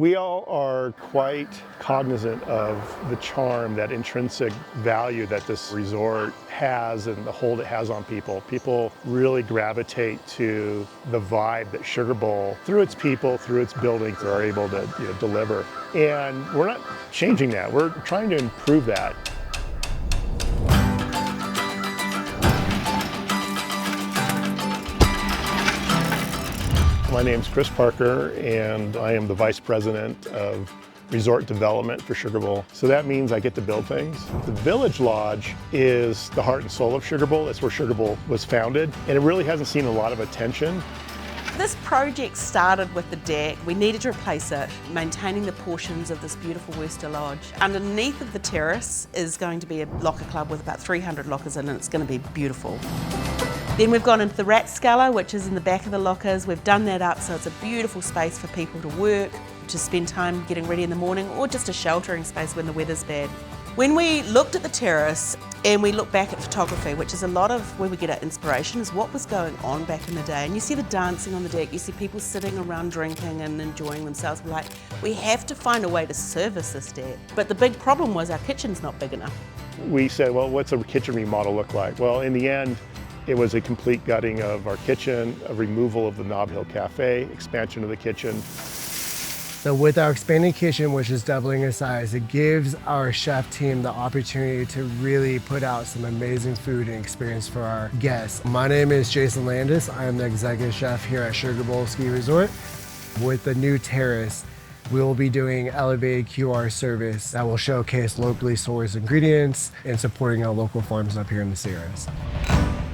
We all are quite cognizant of the charm, that intrinsic value that this resort has and the hold it has on people. People really gravitate to the vibe that Sugar Bowl, through its people, through its buildings, are able to deliver. And we're not changing that. We're trying to improve that. My name's Chris Parker, and I am the Vice President of Resort Development for Sugar Bowl. So that means I get to build things. The Village Lodge is the heart and soul of Sugar Bowl. That's where Sugar Bowl was founded, and it really hasn't seen a lot of attention. This project started with the deck. We needed to replace it, maintaining the portions of this beautiful Worcester Lodge. Underneath of the terrace is going to be a locker club with about 300 lockers in it, and it's going to be beautiful. Then we've gone into the rat sculler, which is in the back of the lockers. We've done that up so it's a beautiful space for people to work, to spend time getting ready in the morning, or just a sheltering space when the weather's bad. When we looked at the terrace and we look back at photography, which is a lot of where we get our inspiration, is what was going on back in the day. And you see the dancing on the deck, you see people sitting around drinking and enjoying themselves. We're like, we have to find a way to service this deck. But the big problem was our kitchen's not big enough. We said, well, what's a kitchen remodel look like? Well, in the end, it was a complete gutting of our kitchen, a removal of the Nob Hill Cafe, expansion of the kitchen. So with our expanding kitchen, which is doubling in size, it gives our chef team the opportunity to really put out some amazing food and experience for our guests. My name is Jason Landis. I am the executive chef here at Sugar Bowl Ski Resort. With the new terrace, we will be doing elevated QR service that will showcase locally sourced ingredients and supporting our local farms up here in the Sierras.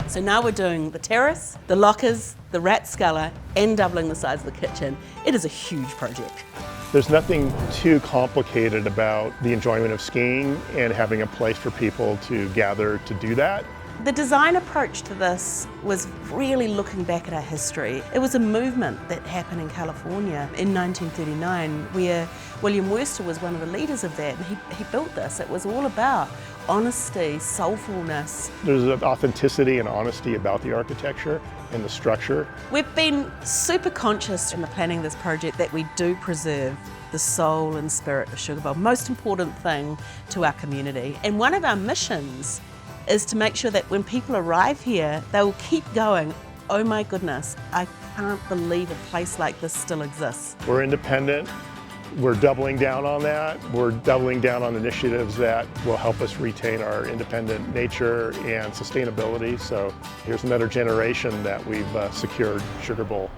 So now we're doing the terrace, the lockers, the rat sculler, and doubling the size of the kitchen. It is a huge project. There's nothing too complicated about the enjoyment of skiing and having a place for people to gather to do that. The design approach to this was really looking back at our history. It was a movement that happened in California in 1939 where William Worcester was one of the leaders of that. He built this. It was all about honesty, soulfulness. There's an authenticity and honesty about the architecture and the structure. We've been super conscious in the planning of this project that we do preserve the soul and spirit of Sugar Bowl, most important thing to our community. And one of our missions is to make sure that when people arrive here, they will keep going, oh my goodness, I can't believe a place like this still exists. We're independent. We're doubling down on that. We're doubling down on initiatives that will help us retain our independent nature and sustainability. So here's another generation that we've secured Sugar Bowl.